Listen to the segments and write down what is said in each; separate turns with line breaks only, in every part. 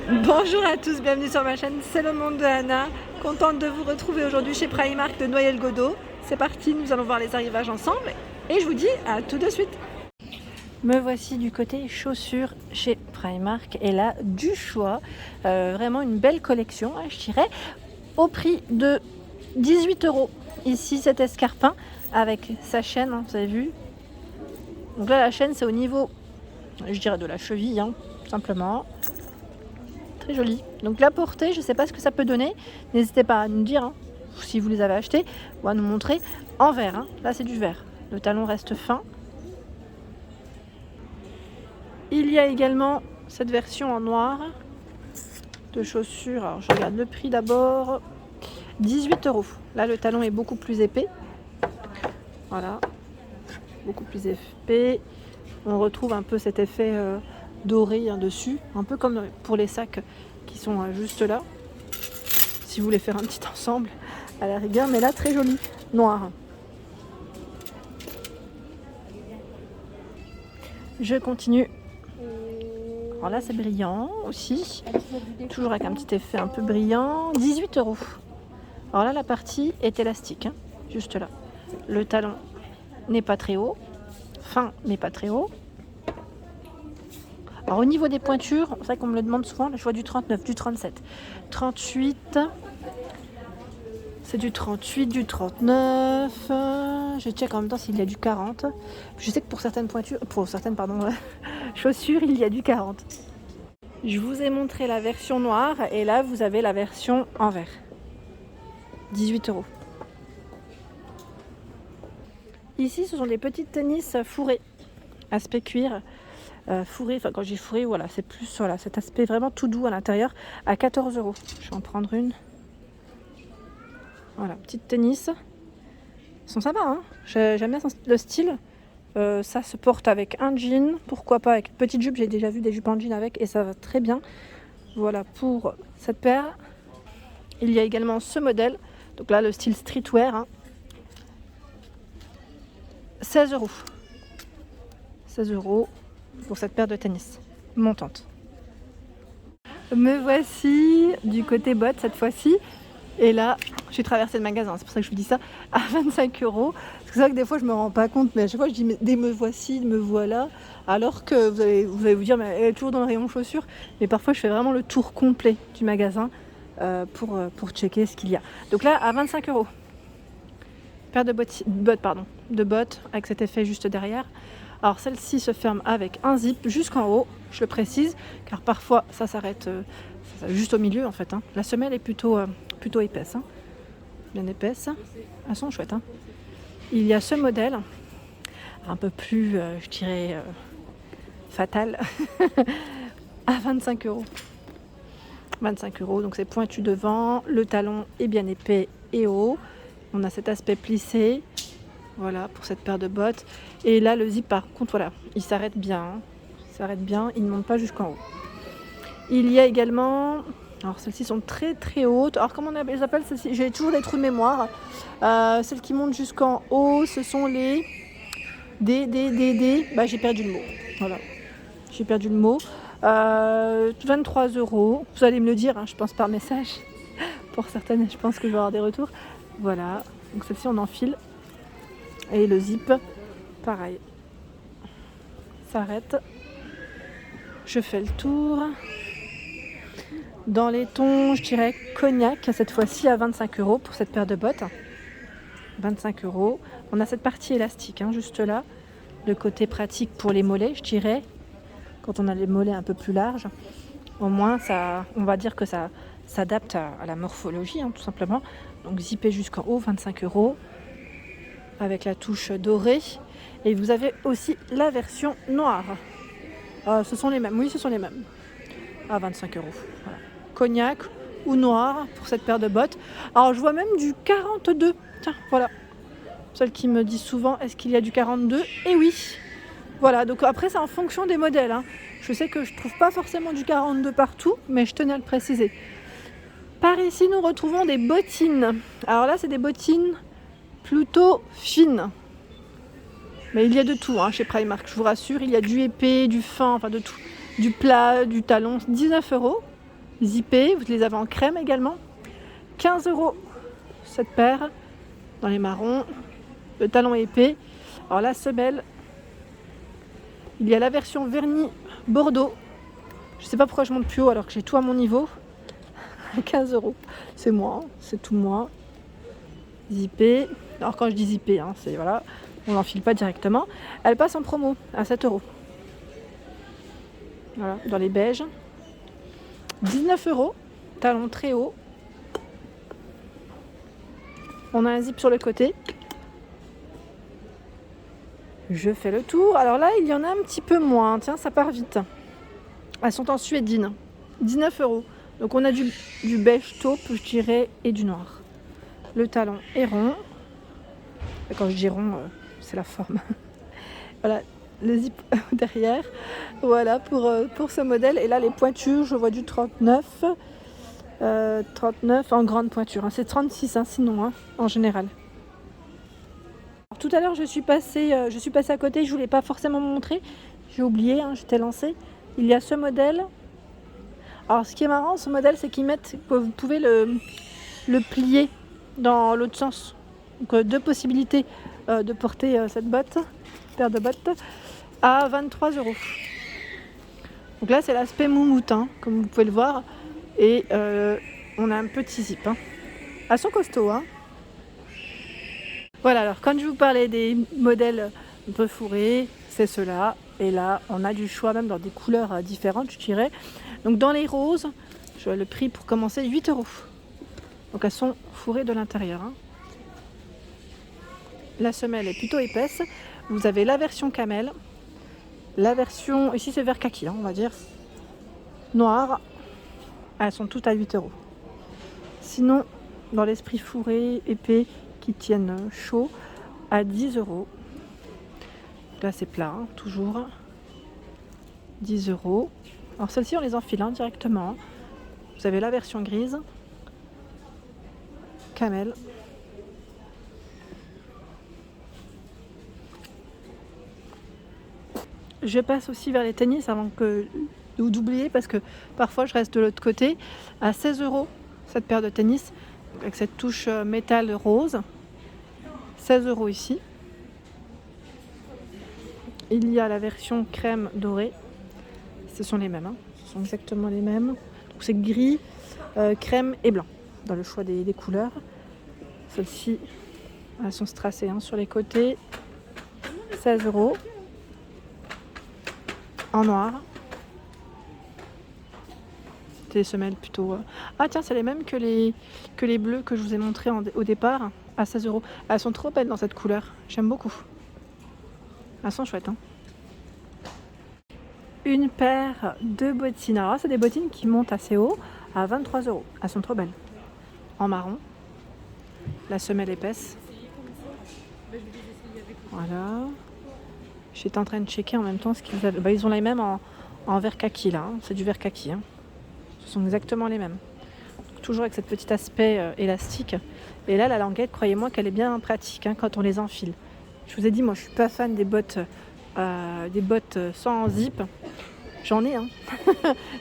Bonjour à tous, bienvenue sur ma chaîne, c'est le monde de Anna. Contente de vous retrouver aujourd'hui chez Primark de Noyelles-Godault. C'est parti, nous allons voir les arrivages ensemble et je vous dis à tout de suite. Me voici du côté chaussures chez Primark et là du choix, vraiment une belle collection, je dirais, au prix de 18 €. Ici cet escarpin avec sa chaîne, vous avez vu. Donc là la chaîne c'est au niveau, je dirais, de la cheville, tout simplement. Très joli. Donc la portée, je ne sais pas ce que ça peut donner. N'hésitez pas à nous dire si vous les avez achetés ou à nous montrer en vert. Là c'est du vert. Le talon reste fin. Il y a également cette version en noir de chaussures. Alors je regarde le prix d'abord. 18 €. Là le talon est beaucoup plus épais. Voilà. Beaucoup plus épais. On retrouve un peu cet effet doré dessus. Un peu comme pour les sacs qui sont juste là. Si vous voulez faire un petit ensemble à la rigueur. Mais là très joli. Noir. Je continue. Alors là c'est brillant aussi, toujours avec un petit effet un peu brillant, 18 €. Alors là la partie est élastique, juste là. Le talon n'est pas très haut, fin mais pas très haut. Alors au niveau des pointures, c'est vrai qu'on me le demande souvent, là je vois du 39, du 37, 38, c'est du 38, du 39, je check en même temps s'il y a du 40. Je sais que pour certaines pointures, chaussures, il y a du 40. Je vous ai montré la version noire et là vous avez la version en vert. 18 €. Ici ce sont des petites tennis fourrées, aspect cuir, fourré, enfin quand j'ai fourré, voilà, c'est plus cet aspect vraiment tout doux à l'intérieur, à 14 €. Je vais en prendre une. Voilà, petite tennis. Ils sont sympas, j'aime bien le style. Ça se porte avec un jean, pourquoi pas avec une petite jupe, j'ai déjà vu des jupes en jean avec et ça va très bien. Voilà pour cette paire. Il y a également ce modèle, donc là le style streetwear, 16 €. 16 € pour cette paire de tennis montante. Me voici du côté bottes cette fois-ci. Et là, j'ai traversé le magasin, c'est pour ça que je vous dis ça, à 25 €. Parce que c'est vrai que des fois, je me rends pas compte, mais à chaque fois, je dis, me voici, me voilà. Alors que vous allez vous dire, mais elle est toujours dans le rayon chaussures. Mais parfois, je fais vraiment le tour complet du magasin pour checker ce qu'il y a. Donc là, à 25 €. Paire de bottes avec cet effet juste derrière. Alors celle-ci se ferme avec un zip jusqu'en haut, je le précise, car parfois ça s'arrête juste au milieu en fait. La semelle est plutôt épaisse, bien épaisse. Elles sont chouettes. Il y a ce modèle, un peu plus, je dirais, fatal, à 25 €. 25 €, donc c'est pointu devant, le talon est bien épais et haut. On a cet aspect plissé, voilà pour cette paire de bottes. Et là le zip par contre, voilà, il s'arrête bien, il ne monte pas jusqu'en haut. Il y a également, alors celles-ci sont très très hautes. Alors comment on les appelle celles-ci? J'ai toujours des trous de mémoire. Celles qui montent jusqu'en haut, ce sont les j'ai perdu le mot. Voilà, j'ai perdu le mot. 23 €. Vous allez me le dire, je pense par message. Pour certaines, je pense que je vais avoir des retours. Voilà, donc celle-ci on enfile. Et le zip, pareil. S'arrête. Je fais le tour. Dans les tons, je dirais cognac, cette fois-ci à 25 € pour cette paire de bottes. 25 €. On a cette partie élastique, juste là. Le côté pratique pour les mollets, je dirais. Quand on a les mollets un peu plus larges. Au moins, on va dire que ça s'adapte à la morphologie, tout simplement. Donc zippé jusqu'en haut, 25 €. Avec la touche dorée. Et vous avez aussi la version noire. Ce sont les mêmes, oui, ce sont les mêmes. À 25 €. Voilà. Cognac ou noir pour cette paire de bottes. Alors je vois même du 42. Tiens, voilà. Celle qui me dit souvent, est-ce qu'il y a du 42? Et oui. Voilà, donc après c'est en fonction des modèles. Je sais que je ne trouve pas forcément du 42 partout, mais je tenais à le préciser. Par ici, nous retrouvons des bottines. Alors là, c'est des bottines plutôt fines. Mais il y a de tout chez Primark, je vous rassure. Il y a du épais, du fin, enfin de tout. Du plat, du talon, 19 €. zippés. Vous les avez en crème également. 15 € cette paire, dans les marrons. Le talon épais. Alors la semelle, il y a la version vernis Bordeaux. Je sais pas pourquoi je monte plus haut alors que j'ai tout à mon niveau. 15 €. C'est moi, c'est tout moi. Zippé. Alors quand je dis zippé, hein, c'est voilà, on n'enfile pas directement. Elle passe en promo à 7 €. Voilà, dans les beiges. 19 €. Talon très haut. On a un zip sur le côté. Je fais le tour. Alors là, il y en a un petit peu moins. Tiens, ça part vite. Elles sont en suédine. 19 €. Donc on a du beige taupe, je dirais, et du noir. Le talon est rond. Et quand je dis rond, c'est la forme. Voilà, le zip derrière. Voilà pour ce modèle. Et là, les pointures, je vois du 39. 39 en grande pointure. Hein. C'est 36 sinon, en général. Alors, tout à l'heure, je suis passée à côté. Je ne voulais pas forcément montrer. J'ai oublié, j'étais lancée. Il y a ce modèle. Alors, ce qui est marrant, ce modèle, c'est vous pouvez le plier dans l'autre sens. Donc, deux possibilités de porter cette paire de bottes, à 23 €. Donc là, c'est l'aspect moumoute, comme vous pouvez le voir. Et on a un petit zip. Elles sont costauds. Voilà, alors quand je vous parlais des modèles un peu fourrés, c'est ceux-là. Et là, on a du choix même dans des couleurs différentes, je dirais. Donc dans les roses, je vois le prix pour commencer, 8 €. Donc elles sont fourrées de l'intérieur. La semelle est plutôt épaisse. Vous avez la version camel. La version, ici c'est vert kaki, on va dire. Noire. Elles sont toutes à 8 €. Sinon, dans l'esprit fourré, épais, qui tiennent chaud, à 10 €. Là c'est plat, toujours. 10 €. Alors celles-ci on les enfile directement. Vous avez la version grise. Camel. Je passe aussi vers les tennis avant d'oublier parce que parfois je reste de l'autre côté. À 16 € cette paire de tennis avec cette touche métal rose. 16 € ici. Il y a la version crème dorée. Ce sont les mêmes. Ce sont exactement les mêmes. Donc c'est gris, crème et blanc dans le choix des couleurs. Celles-ci, elles sont strassées sur les côtés. 16 €. En noir. C'était les semelles plutôt. Ah tiens, c'est les mêmes que les bleus que je vous ai montrés au départ, à 16 €. Elles sont trop belles dans cette couleur. J'aime beaucoup. Elles sont chouettes. Une paire de bottines. Alors c'est des bottines qui montent assez haut, à 23 €. Elles sont trop belles. En marron. La semelle épaisse. Voilà. J'étais en train de checker en même temps ce qu'ils avaient. Ils ont les mêmes en vert kaki là. C'est du vert kaki. Ce sont exactement les mêmes. Donc, toujours avec cet petit aspect élastique. Et là, la languette, croyez-moi qu'elle est bien pratique quand on les enfile. Je vous ai dit, moi, je suis pas fan des bottes sans zip. J'en ai.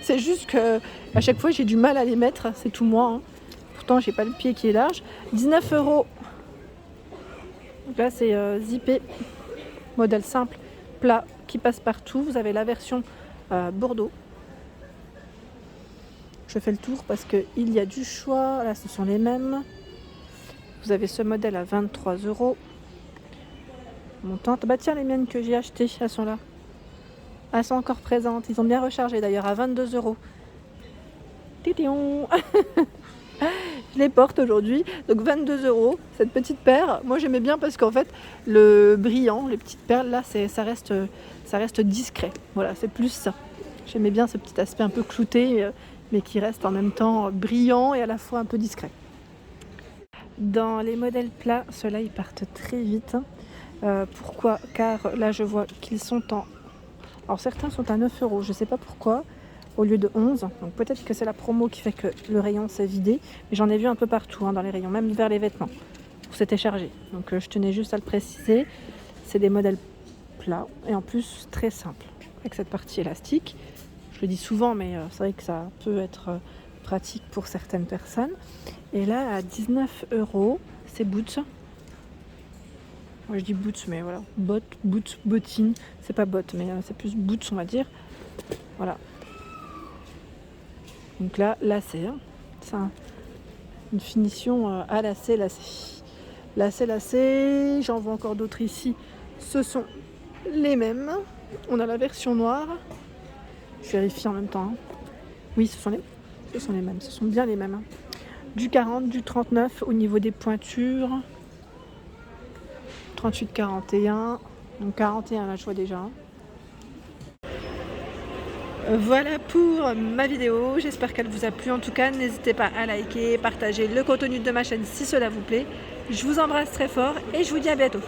C'est juste que à chaque fois, j'ai du mal à les mettre. C'est tout moi. Pourtant, j'ai pas le pied qui est large. 19 €. Donc là, c'est zippé. Modèle simple, plat, qui passe partout. Vous avez la version Bordeaux. Je fais le tour parce qu'il y a du choix. Là, ce sont les mêmes. Vous avez ce modèle à 23 €. Montante. Bah tiens, les miennes que j'ai achetées, elles sont là. Elles sont encore présentes. Ils ont bien rechargé d'ailleurs à 22 €. Tidion. Je les porte aujourd'hui. Donc 22 €, cette petite paire. Moi j'aimais bien parce qu'en fait le brillant, les petites perles là, ça reste discret. Voilà, c'est plus ça. J'aimais bien ce petit aspect un peu clouté, mais qui reste en même temps brillant et à la fois un peu discret. Dans les modèles plats, ceux-là ils partent très vite. Pourquoi ? Car là je vois qu'ils sont en... Alors certains sont à 9 €, je ne sais pas pourquoi. Au lieu de 11. Donc peut-être que c'est la promo qui fait que le rayon s'est vidé. Mais j'en ai vu un peu partout dans les rayons, même vers les vêtements. C'était chargé. Donc je tenais juste à le préciser. C'est des modèles plats et en plus très simples. Avec cette partie élastique. Je le dis souvent, mais c'est vrai que ça peut être pratique pour certaines personnes. Et là, à 19 €, c'est Boots. Moi, je dis Boots, mais voilà, boots, bottines. C'est pas bottes, mais c'est plus Boots, on va dire. Voilà. Donc là, lacet. Hein. C'est une finition à lacet. Lacet. J'en vois encore d'autres ici. Ce sont les mêmes. On a la version noire. Je vérifie en même temps. Hein. Oui, ce sont les mêmes. Ce sont bien les mêmes. Hein. Du 40, du 39 au niveau des pointures. 38, 41. Donc 41, là, je vois déjà. Voilà pour ma vidéo. J'espère qu'elle vous a plu. En tout cas, n'hésitez pas à liker, partager le contenu de ma chaîne si cela vous plaît. Je vous embrasse très fort et je vous dis à bientôt.